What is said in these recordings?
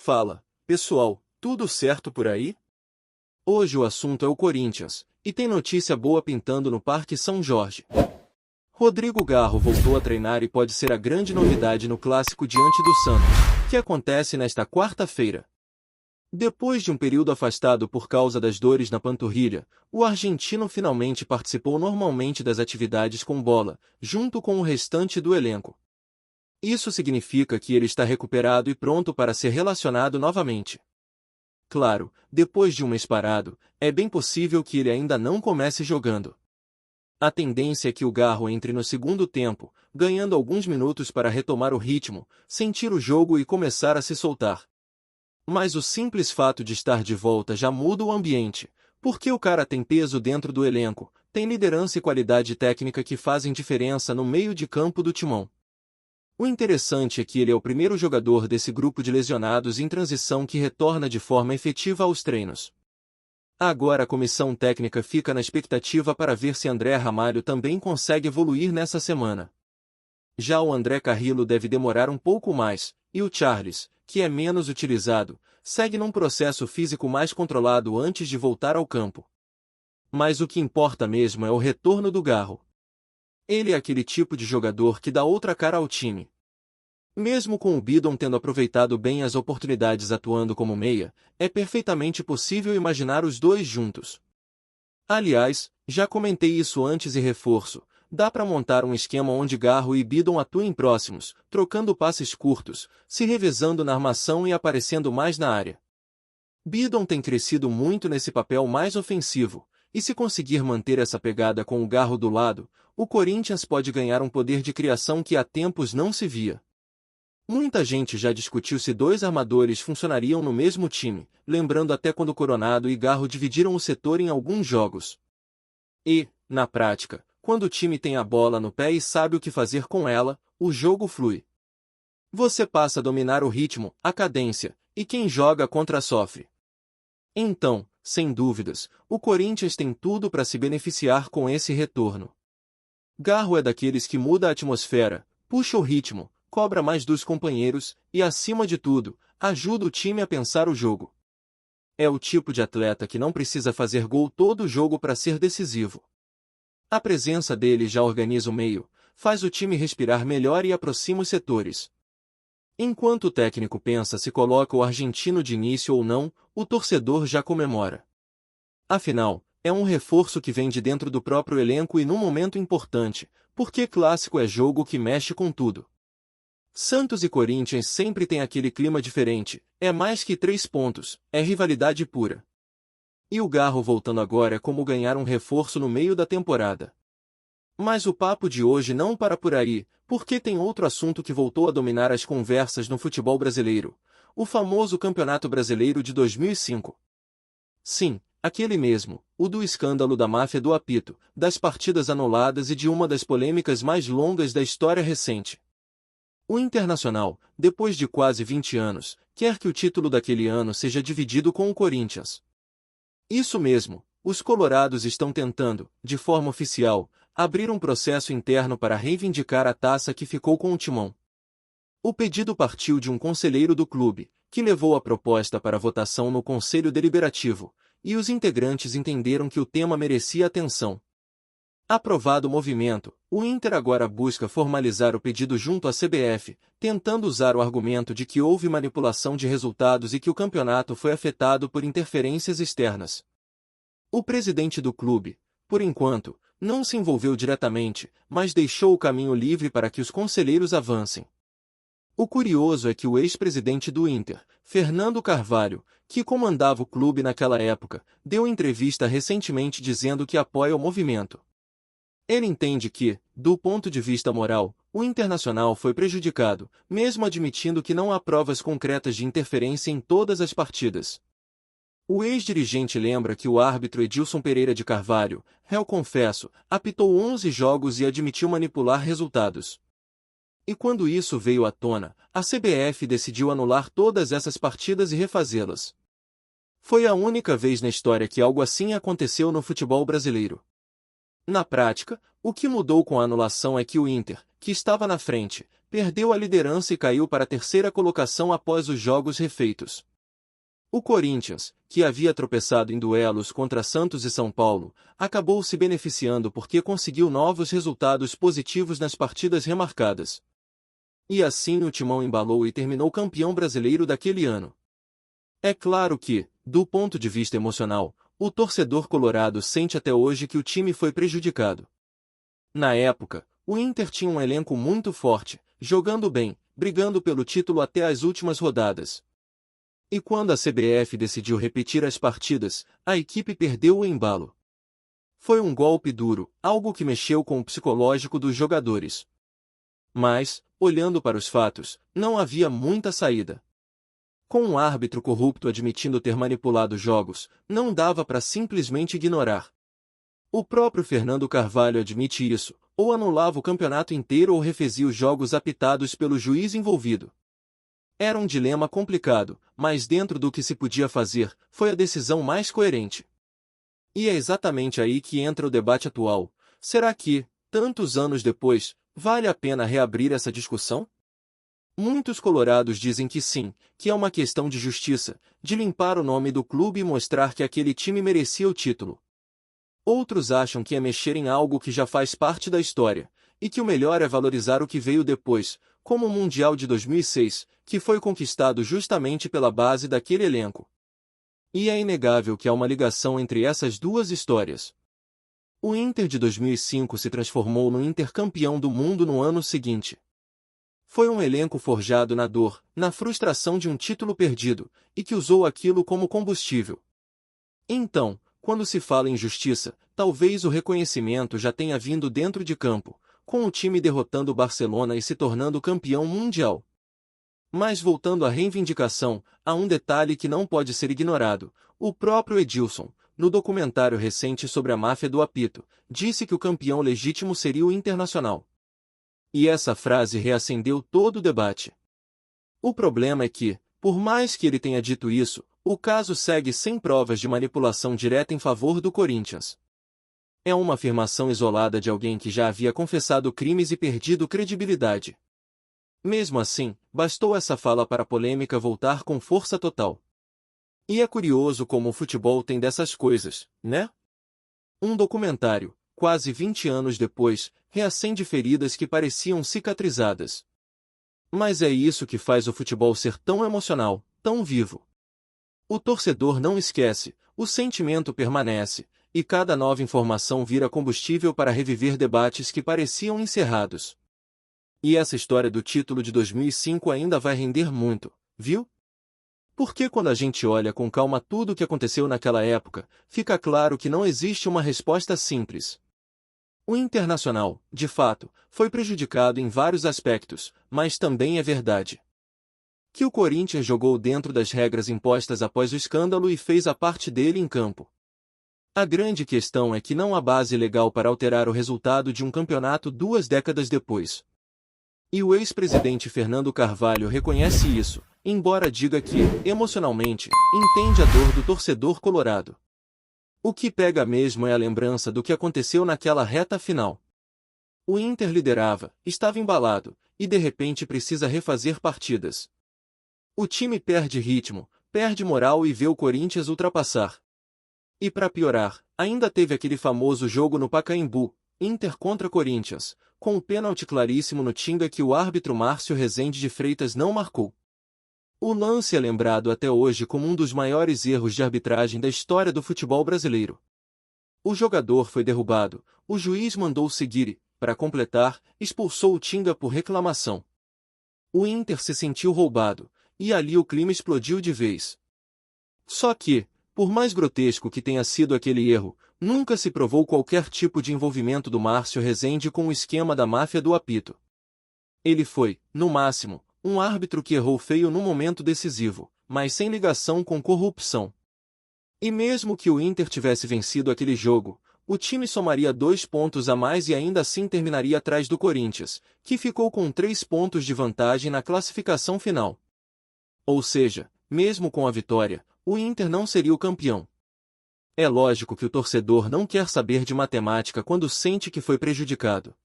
Fala, pessoal, tudo certo por aí? Hoje o assunto é o Corinthians, e tem notícia boa pintando no Parque São Jorge. Rodrigo Garro voltou a treinar e pode ser a grande novidade no clássico diante do Santos, que acontece nesta quarta-feira. Depois de um período afastado por causa das dores na panturrilha, o argentino finalmente participou normalmente das atividades com bola, junto com o restante do elenco. Isso significa que ele está recuperado e pronto para ser relacionado novamente. Claro, depois de um mês parado, é bem possível que ele ainda não comece jogando. A tendência é que o Garro entre no segundo tempo, ganhando alguns minutos para retomar o ritmo, sentir o jogo e começar a se soltar. Mas o simples fato de estar de volta já muda o ambiente, porque o cara tem peso dentro do elenco, tem liderança e qualidade técnica que fazem diferença no meio de campo do timão. O interessante é que ele é o primeiro jogador desse grupo de lesionados em transição que retorna de forma efetiva aos treinos. Agora a comissão técnica fica na expectativa para ver se André Ramalho também consegue evoluir nessa semana. Já o André Carrillo deve demorar um pouco mais, e o Charles, que é menos utilizado, segue num processo físico mais controlado antes de voltar ao campo. Mas o que importa mesmo é o retorno do Garro. Ele é aquele tipo de jogador que dá outra cara ao time. Mesmo com o Bidon tendo aproveitado bem as oportunidades atuando como meia, é perfeitamente possível imaginar os dois juntos. Aliás, já comentei isso antes e reforço, dá para montar um esquema onde Garro e Bidon atuem próximos, trocando passes curtos, se revezando na armação e aparecendo mais na área. Bidon tem crescido muito nesse papel mais ofensivo, e se conseguir manter essa pegada com o Garro do lado, o Corinthians pode ganhar um poder de criação que há tempos não se via. Muita gente já discutiu se dois armadores funcionariam no mesmo time, lembrando até quando Coronado e Garro dividiram o setor em alguns jogos. E, na prática, quando o time tem a bola no pé e sabe o que fazer com ela, o jogo flui. Você passa a dominar o ritmo, a cadência, e quem joga contra sofre. Então, sem dúvidas, o Corinthians tem tudo para se beneficiar com esse retorno. Garro é daqueles que muda a atmosfera, puxa o ritmo, cobra mais dos companheiros e, acima de tudo, ajuda o time a pensar o jogo. É o tipo de atleta que não precisa fazer gol todo o jogo para ser decisivo. A presença dele já organiza o meio, faz o time respirar melhor e aproxima os setores. Enquanto o técnico pensa se coloca o argentino de início ou não, o torcedor já comemora. Afinal, é um reforço que vem de dentro do próprio elenco e num momento importante, porque clássico é jogo que mexe com tudo. Santos e Corinthians sempre tem aquele clima diferente, é mais que 3 pontos, é rivalidade pura. E o Garro voltando agora é como ganhar um reforço no meio da temporada. Mas o papo de hoje não para por aí, porque tem outro assunto que voltou a dominar as conversas no futebol brasileiro, o famoso Campeonato Brasileiro de 2005. Sim, aquele mesmo, o do escândalo da máfia do apito, das partidas anuladas e de uma das polêmicas mais longas da história recente. O Internacional, depois de quase 20 anos, quer que o título daquele ano seja dividido com o Corinthians. Isso mesmo, os colorados estão tentando, de forma oficial, abrir um processo interno para reivindicar a taça que ficou com o Timão. O pedido partiu de um conselheiro do clube, que levou a proposta para votação no Conselho Deliberativo, e os integrantes entenderam que o tema merecia atenção. Aprovado o movimento, o Inter agora busca formalizar o pedido junto à CBF, tentando usar o argumento de que houve manipulação de resultados e que o campeonato foi afetado por interferências externas. O presidente do clube, por enquanto, não se envolveu diretamente, mas deixou o caminho livre para que os conselheiros avancem. O curioso é que o ex-presidente do Inter, Fernando Carvalho, que comandava o clube naquela época, deu entrevista recentemente dizendo que apoia o movimento. Ele entende que, do ponto de vista moral, o Internacional foi prejudicado, mesmo admitindo que não há provas concretas de interferência em todas as partidas. O ex-dirigente lembra que o árbitro Edilson Pereira de Carvalho, réu confesso, apitou 11 jogos e admitiu manipular resultados. E quando isso veio à tona, a CBF decidiu anular todas essas partidas e refazê-las. Foi a única vez na história que algo assim aconteceu no futebol brasileiro. Na prática, o que mudou com a anulação é que o Inter, que estava na frente, perdeu a liderança e caiu para a terceira colocação após os jogos refeitos. O Corinthians, que havia tropeçado em duelos contra Santos e São Paulo, acabou se beneficiando porque conseguiu novos resultados positivos nas partidas remarcadas. E assim o Timão embalou e terminou campeão brasileiro daquele ano. É claro que, do ponto de vista emocional, o torcedor colorado sente até hoje que o time foi prejudicado. Na época, o Inter tinha um elenco muito forte, jogando bem, brigando pelo título até as últimas rodadas. E quando a CBF decidiu repetir as partidas, a equipe perdeu o embalo. Foi um golpe duro, algo que mexeu com o psicológico dos jogadores. Mas, olhando para os fatos, não havia muita saída. Com um árbitro corrupto admitindo ter manipulado jogos, não dava para simplesmente ignorar. O próprio Fernando Carvalho admite isso, ou anulava o campeonato inteiro ou refazia os jogos apitados pelo juiz envolvido. Era um dilema complicado, mas dentro do que se podia fazer, foi a decisão mais coerente. E é exatamente aí que entra o debate atual. Será que, tantos anos depois, vale a pena reabrir essa discussão? Muitos colorados dizem que sim, que é uma questão de justiça, de limpar o nome do clube e mostrar que aquele time merecia o título. Outros acham que é mexer em algo que já faz parte da história, e que o melhor é valorizar o que veio depois, como o Mundial de 2006, que foi conquistado justamente pela base daquele elenco. E é inegável que há uma ligação entre essas duas histórias. O Inter de 2005 se transformou no Inter campeão do mundo no ano seguinte. Foi um elenco forjado na dor, na frustração de um título perdido, e que usou aquilo como combustível. Então, quando se fala em justiça, talvez o reconhecimento já tenha vindo dentro de campo, com o time derrotando o Barcelona e se tornando campeão mundial. Mas voltando à reivindicação, há um detalhe que não pode ser ignorado. O próprio Edilson, no documentário recente sobre a máfia do apito, disse que o campeão legítimo seria o Internacional. E essa frase reacendeu todo o debate. O problema é que, por mais que ele tenha dito isso, o caso segue sem provas de manipulação direta em favor do Corinthians. É uma afirmação isolada de alguém que já havia confessado crimes e perdido credibilidade. Mesmo assim, bastou essa fala para a polêmica voltar com força total. E é curioso como o futebol tem dessas coisas, né? Um documentário, quase 20 anos depois, reacende feridas que pareciam cicatrizadas. Mas é isso que faz o futebol ser tão emocional, tão vivo. O torcedor não esquece, o sentimento permanece, e cada nova informação vira combustível para reviver debates que pareciam encerrados. E essa história do título de 2005 ainda vai render muito, viu? Porque quando a gente olha com calma tudo o que aconteceu naquela época, fica claro que não existe uma resposta simples. O Internacional, de fato, foi prejudicado em vários aspectos, mas também é verdade que o Corinthians jogou dentro das regras impostas após o escândalo e fez a parte dele em campo. A grande questão é que não há base legal para alterar o resultado de um campeonato 2 décadas depois. E o ex-presidente Fernando Carvalho reconhece isso, embora diga que, emocionalmente, entende a dor do torcedor colorado. O que pega mesmo é a lembrança do que aconteceu naquela reta final. O Inter liderava, estava embalado, e de repente precisa refazer partidas. O time perde ritmo, perde moral e vê o Corinthians ultrapassar. E para piorar, ainda teve aquele famoso jogo no Pacaembu, Inter contra Corinthians, com um pênalti claríssimo no Tinga que o árbitro Márcio Rezende de Freitas não marcou. O lance é lembrado até hoje como um dos maiores erros de arbitragem da história do futebol brasileiro. O jogador foi derrubado, o juiz mandou seguir e, para completar, expulsou o Tinga por reclamação. O Inter se sentiu roubado, e ali o clima explodiu de vez. Só que, por mais grotesco que tenha sido aquele erro, nunca se provou qualquer tipo de envolvimento do Márcio Rezende com o esquema da máfia do apito. Ele foi, no máximo, um árbitro que errou feio no momento decisivo, mas sem ligação com corrupção. E mesmo que o Inter tivesse vencido aquele jogo, o time somaria 2 pontos a mais e ainda assim terminaria atrás do Corinthians, que ficou com 3 pontos de vantagem na classificação final. Ou seja, mesmo com a vitória, o Inter não seria o campeão. É lógico que o torcedor não quer saber de matemática quando sente que foi prejudicado.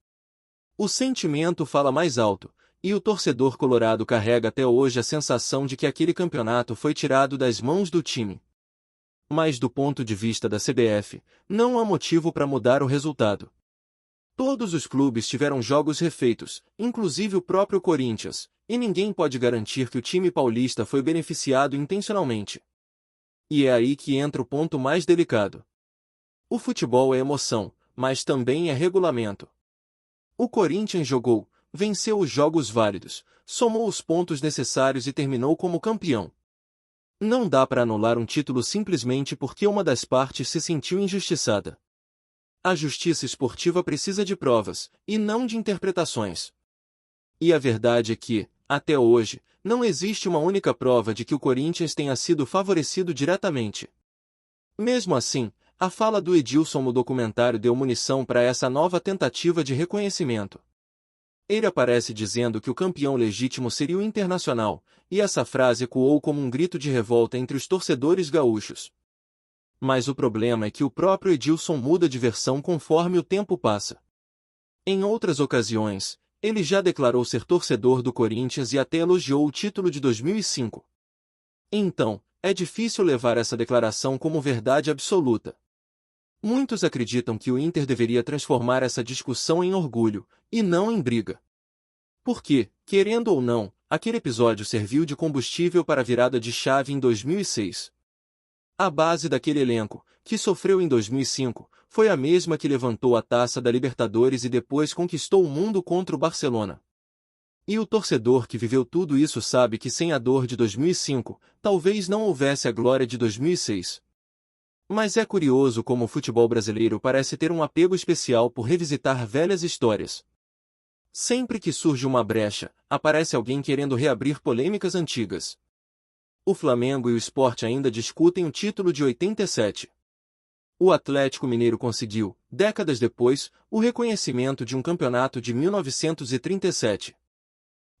O sentimento fala mais alto, e o torcedor colorado carrega até hoje a sensação de que aquele campeonato foi tirado das mãos do time. Mas do ponto de vista da CBF, não há motivo para mudar o resultado. Todos os clubes tiveram jogos refeitos, inclusive o próprio Corinthians, e ninguém pode garantir que o time paulista foi beneficiado intencionalmente. E é aí que entra o ponto mais delicado. O futebol é emoção, mas também é regulamento. O Corinthians jogou, venceu os jogos válidos, somou os pontos necessários e terminou como campeão. Não dá para anular um título simplesmente porque uma das partes se sentiu injustiçada. A justiça esportiva precisa de provas, e não de interpretações. E a verdade é que, até hoje, não existe uma única prova de que o Corinthians tenha sido favorecido diretamente. Mesmo assim, a fala do Edilson no documentário deu munição para essa nova tentativa de reconhecimento. Ele aparece dizendo que o campeão legítimo seria o Internacional, e essa frase ecoou como um grito de revolta entre os torcedores gaúchos. Mas o problema é que o próprio Edilson muda de versão conforme o tempo passa. Em outras ocasiões, ele já declarou ser torcedor do Corinthians e até elogiou o título de 2005. Então, é difícil levar essa declaração como verdade absoluta. Muitos acreditam que o Inter deveria transformar essa discussão em orgulho, e não em briga. Porque, querendo ou não, aquele episódio serviu de combustível para a virada de chave em 2006. A base daquele elenco, que sofreu em 2005, foi a mesma que levantou a taça da Libertadores e depois conquistou o mundo contra o Barcelona. E o torcedor que viveu tudo isso sabe que sem a dor de 2005, talvez não houvesse a glória de 2006. Mas é curioso como o futebol brasileiro parece ter um apego especial por revisitar velhas histórias. Sempre que surge uma brecha, aparece alguém querendo reabrir polêmicas antigas. O Flamengo e o Sport ainda discutem o título de 87. O Atlético Mineiro conseguiu, décadas depois, o reconhecimento de um campeonato de 1937.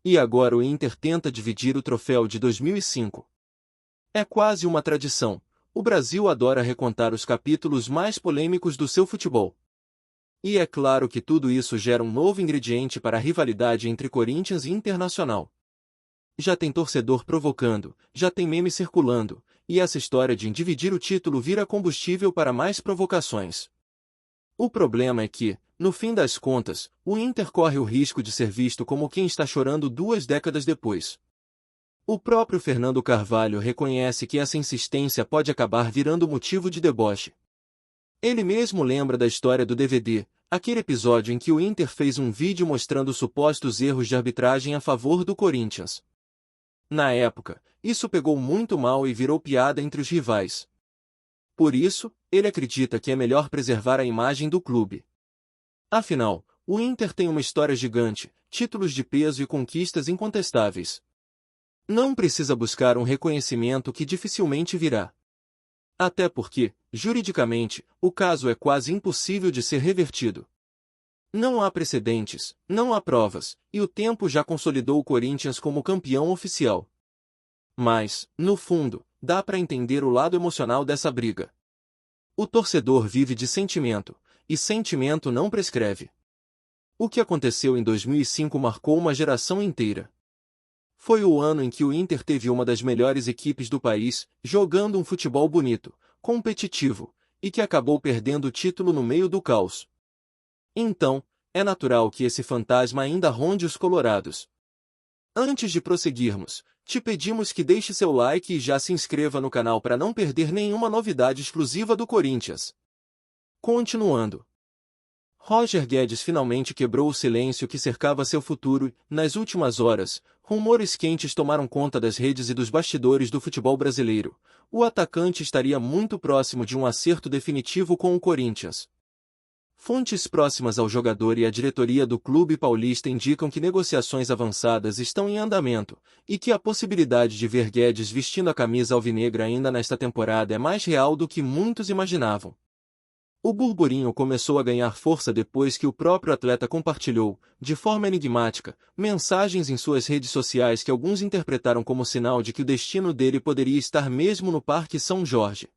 E agora o Inter tenta dividir o troféu de 2005. É quase uma tradição. O Brasil adora recontar os capítulos mais polêmicos do seu futebol. E é claro que tudo isso gera um novo ingrediente para a rivalidade entre Corinthians e Internacional. Já tem torcedor provocando, já tem meme circulando, e essa história de dividir o título vira combustível para mais provocações. O problema é que, no fim das contas, o Inter corre o risco de ser visto como quem está chorando 2 décadas depois. O próprio Fernando Carvalho reconhece que essa insistência pode acabar virando motivo de deboche. Ele mesmo lembra da história do DVD, aquele episódio em que o Inter fez um vídeo mostrando supostos erros de arbitragem a favor do Corinthians. Na época, isso pegou muito mal e virou piada entre os rivais. Por isso, ele acredita que é melhor preservar a imagem do clube. Afinal, o Inter tem uma história gigante, títulos de peso e conquistas incontestáveis. Não precisa buscar um reconhecimento que dificilmente virá. Até porque, juridicamente, o caso é quase impossível de ser revertido. Não há precedentes, não há provas, e o tempo já consolidou o Corinthians como campeão oficial. Mas, no fundo, dá para entender o lado emocional dessa briga. O torcedor vive de sentimento, e sentimento não prescreve. O que aconteceu em 2005 marcou uma geração inteira. Foi o ano em que o Inter teve uma das melhores equipes do país, jogando um futebol bonito, competitivo, e que acabou perdendo o título no meio do caos. Então, é natural que esse fantasma ainda ronde os colorados. Antes de prosseguirmos, te pedimos que deixe seu like e já se inscreva no canal para não perder nenhuma novidade exclusiva do Corinthians. Continuando. Roger Guedes finalmente quebrou o silêncio que cercava seu futuro e, nas últimas horas, rumores quentes tomaram conta das redes e dos bastidores do futebol brasileiro. O atacante estaria muito próximo de um acerto definitivo com o Corinthians. Fontes próximas ao jogador e à diretoria do clube paulista indicam que negociações avançadas estão em andamento, e que a possibilidade de ver Guedes vestindo a camisa alvinegra ainda nesta temporada é mais real do que muitos imaginavam. O burburinho começou a ganhar força depois que o próprio atleta compartilhou, de forma enigmática, mensagens em suas redes sociais que alguns interpretaram como sinal de que o destino dele poderia estar mesmo no Parque São Jorge.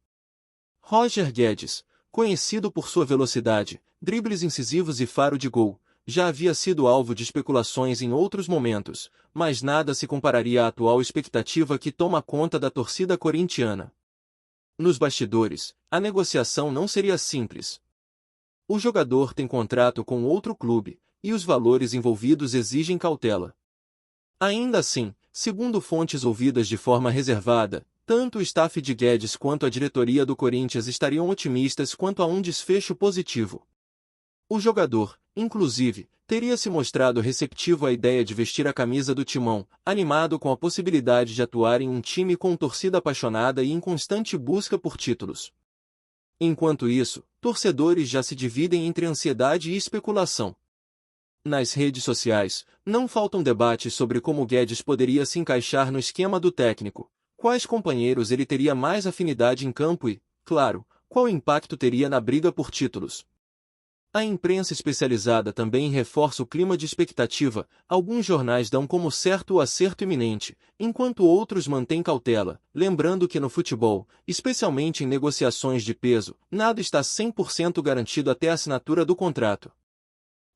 Roger Guedes, conhecido por sua velocidade, dribles incisivos e faro de gol, já havia sido alvo de especulações em outros momentos, mas nada se compararia à atual expectativa que toma conta da torcida corintiana. Nos bastidores, a negociação não seria simples. O jogador tem contrato com outro clube, e os valores envolvidos exigem cautela. Ainda assim, segundo fontes ouvidas de forma reservada, tanto o staff de Guedes quanto a diretoria do Corinthians estariam otimistas quanto a um desfecho positivo. O jogador, inclusive, teria se mostrado receptivo à ideia de vestir a camisa do Timão, animado com a possibilidade de atuar em um time com torcida apaixonada e em constante busca por títulos. Enquanto isso, torcedores já se dividem entre ansiedade e especulação. Nas redes sociais, não faltam debates sobre como Guedes poderia se encaixar no esquema do técnico, quais companheiros ele teria mais afinidade em campo e, claro, qual impacto teria na briga por títulos. A imprensa especializada também reforça o clima de expectativa, alguns jornais dão como certo o acerto iminente, enquanto outros mantêm cautela, lembrando que no futebol, especialmente em negociações de peso, nada está 100% garantido até a assinatura do contrato.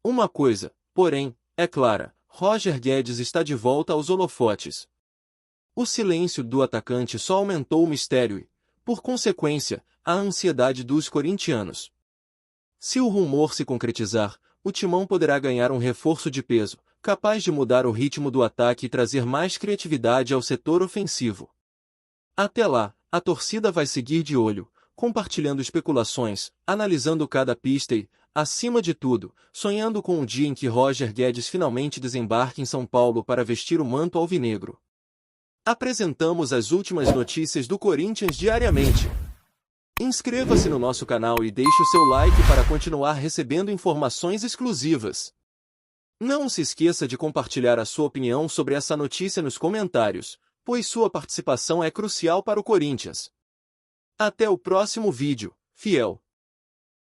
Uma coisa, porém, é clara, Roger Guedes está de volta aos holofotes. O silêncio do atacante só aumentou o mistério e, por consequência, a ansiedade dos corintianos. Se o rumor se concretizar, o Timão poderá ganhar um reforço de peso, capaz de mudar o ritmo do ataque e trazer mais criatividade ao setor ofensivo. Até lá, a torcida vai seguir de olho, compartilhando especulações, analisando cada pista e, acima de tudo, sonhando com o dia em que Roger Guedes finalmente desembarque em São Paulo para vestir o manto alvinegro. Apresentamos as últimas notícias do Corinthians diariamente. Inscreva-se no nosso canal e deixe o seu like para continuar recebendo informações exclusivas. Não se esqueça de compartilhar a sua opinião sobre essa notícia nos comentários, pois sua participação é crucial para o Corinthians. Até o próximo vídeo, fiel!